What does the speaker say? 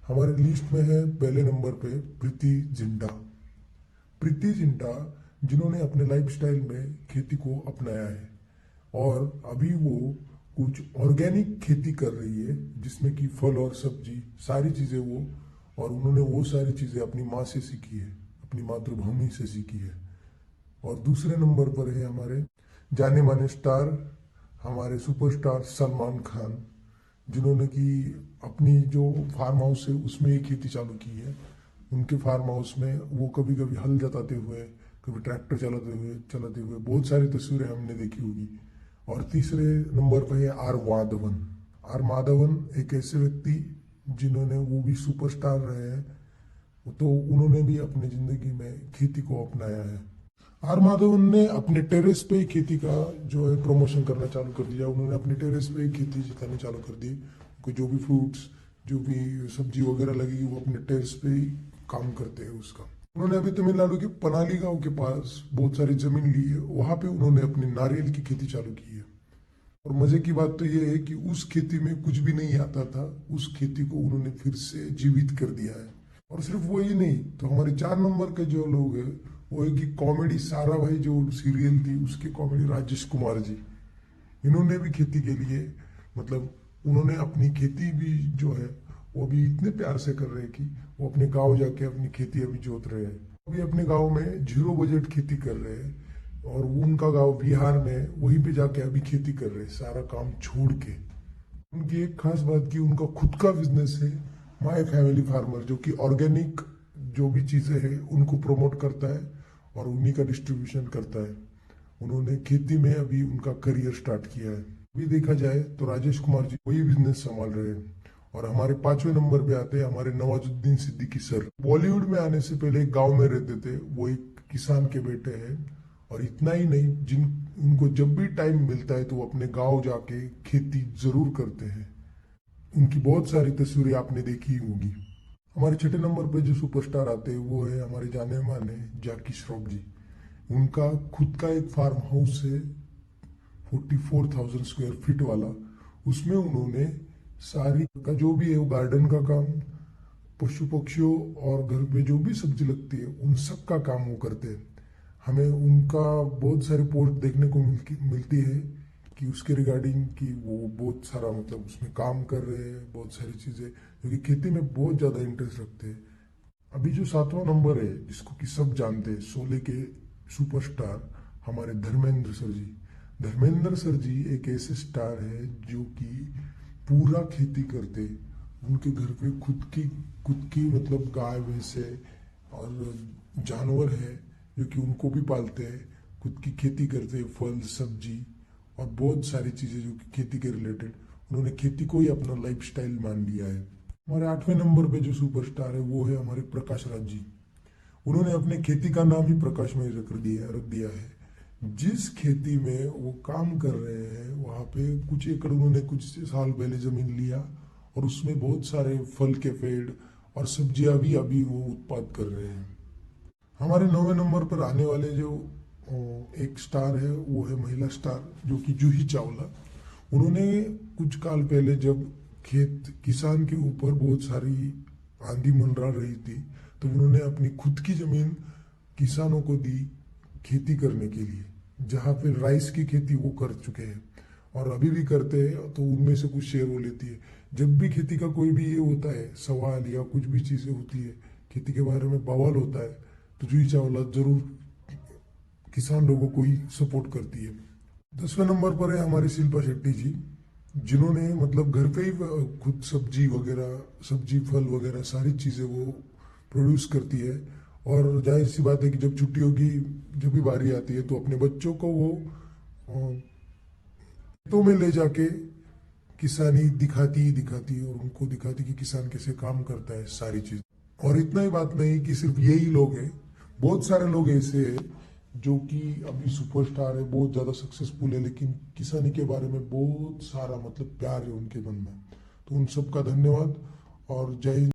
हमारे लिस्ट में है पहले नंबर पे प्रीति जिंटा। प्रीति जिंटा जिन्होंने अपने लाइफस्टाइल में खेती को अपनाया है और अभी वो कुछ ऑर्गेनिक खेती कर रही है जिसमें कि फल और सब्जी सारी चीज़ें वो, और उन्होंने वो सारी चीज़ें अपनी माँ से सीखी है, अपनी मातृभूमि से सीखी है। और दूसरे नंबर पर है हमारे जाने माने स्टार, हमारे सुपरस्टार सलमान खान, जिन्होंने कि अपनी जो फार्म हाउस है उसमें ही खेती चालू की है। उनके फार्म हाउस में वो कभी कभी हल जताते हुए, कभी ट्रैक्टर चलाते हुए बहुत सारी तस्वीरें हमने देखी होगी। और तीसरे नंबर पर है आर माधवन। आर माधवन एक ऐसे व्यक्ति जिन्होंने, वो भी सुपरस्टार रहे हैं, तो उन्होंने भी अपनी जिंदगी में खेती को अपनाया है। आर माधवन ने अपने टेरेस पे ही खेती का जो है प्रमोशन करना चालू कर दिया। उन्होंने अपने टेरेस पे ही खेती जितानी चालू कर दी। कोई जो भी फ्रूट्स, जो भी सब्जी वगैरह लगेगी वो अपने टेरेस पे ही काम करते हैं उसका। उन्होंने अभी तमिलनाडु के पनाली गांव के पास बहुत सारी जमीन ली है, वहां पे उन्होंने अपनी नारियल की खेती चालू की है। और मजे की बात तो ये है कि उस खेती में कुछ भी नहीं आता था, उस खेती को उन्होंने फिर से जीवित कर दिया है। और सिर्फ वो ही नहीं, तो हमारे 4 नंबर के जो लोग हैं वो है कि कॉमेडी सारा भाई जो सीरियल थी उसके कॉमेडी राजेश कुमार जी, इन्होंने भी खेती के लिए, मतलब उन्होंने अपनी खेती भी जो है वो भी इतने प्यार से कर रहे हैं कि वो अपने गांव जाके अपनी खेती अभी जोत रहे हैं। अभी अपने गांव में 0 बजट खेती कर रहे हैं और उनका गांव बिहार में, वहीं पे जाके अभी खेती कर रहे हैं सारा काम छोड़ के। उनकी एक खास बात की उनका खुद का बिजनेस है माय फैमिली फार्मर, जो कि ऑर्गेनिक जो भी चीज़ें हैं उनको प्रमोट करता है और उन्हीं का डिस्ट्रीब्यूशन करता है। उन्होंने खेती में अभी उनका करियर स्टार्ट किया है। अभी देखा जाए तो राजेश कुमार जी वही बिजनेस संभाल रहे हैं। और हमारे 5वें नंबर पे आते हैं हमारे नवाजुद्दीन सिद्दीकी सर। बॉलीवुड में आने से पहले एक गांव में रहते थे, वो एक किसान के बेटे हैं। और इतना ही नहीं, जिन उनको जब भी टाइम मिलता है तो वो अपने गांव जाके खेती जरूर करते हैं। उनकी बहुत सारी तस्वीरें आपने देखी होंगी। हमारे 6 नंबर पे जो सुपरस्टार आते हैं वो है हमारे जाने माने जैकी श्रॉफ जी। उनका खुद का एक फार्म हाउस है 44,000 स्क्वायर फीट वाला। उसमें उन्होंने सारी का जो भी है वो गार्डन का काम, पशु पक्षियों और घर पे जो भी सब्जी लगती है उन सब का काम वो करते हैं। हमें उनका बहुत सारी पोस्ट देखने को मिलती है कि उसके रिगार्डिंग कि वो बहुत सारा मतलब उसमें काम कर रहे हैं, बहुत सारी चीज़ें, क्योंकि खेती में बहुत ज़्यादा इंटरेस्ट रखते हैं। अभी जो 7वां नंबर है जिसको कि सब जानते हैं, शोले के सुपरस्टार हमारे धर्मेंद्र सर जी। धर्मेंद्र सर जी एक ऐसे स्टार है जो कि पूरा खेती करते। उनके घर पे खुद की मतलब गाय भैंस है और जानवर है जो कि उनको भी पालते हैं, खुद की खेती करते हैं, फल सब्जी और बहुत सारी चीज़ें जो कि खेती के रिलेटेड। उन्होंने खेती को ही अपना लाइफस्टाइल मान लिया है। हमारे 8वें नंबर पे जो सुपरस्टार है वो है हमारे प्रकाश राज जी। उन्होंने अपने खेती का नाम ही प्रकाशमय रख दिया है। जिस खेती में वो काम कर रहे हैं वहाँ पे कुछ एकड़ उन्होंने कुछ साल पहले जमीन लिया और उसमें बहुत सारे फल के पेड़ और सब्जियां भी अभी वो उत्पाद कर रहे हैं। हमारे 9वें नंबर पर आने वाले जो एक स्टार है वो है महिला स्टार जो कि जूही चावला। उन्होंने कुछ काल पहले जब खेत किसान के ऊपर बहुत सारी आंधी मंडरा रही थी तो उन्होंने अपनी खुद की जमीन किसानों को दी खेती करने के लिए, जहाँ पे राइस की खेती वो कर चुके हैं और अभी भी करते हैं। तो उनमें से कुछ शेयर वो लेती है। जब भी खेती का कोई भी ये होता है सवाल या कुछ भी चीज़ें होती है खेती के बारे में बवाल होता है तो जूही चावला जरूर किसान लोगों को ही सपोर्ट करती है। 10वें नंबर पर है हमारी शिल्पा शेट्टी जी, जिन्होंने मतलब घर पे ही खुद सब्जी वगैरह, सब्जी फल वगैरह सारी चीज़ें वो प्रोड्यूस करती है। और जाहिर सी बात है कि जब छुट्टियों की जब भी बारी आती है तो अपने बच्चों को वो खेतों में ले जाके किसानी दिखाती ही दिखाती है और उनको दिखाती कि किसान कैसे काम करता है सारी चीज। और इतना ही बात नहीं कि सिर्फ यही लोग हैं, बहुत सारे लोग ऐसे हैं जो कि अभी सुपरस्टार है, बहुत ज्यादा सक्सेसफुल है, लेकिन किसानी के बारे में बहुत सारा मतलब प्यार है उनके मन में। तो उन सबका धन्यवाद और जय हिंद।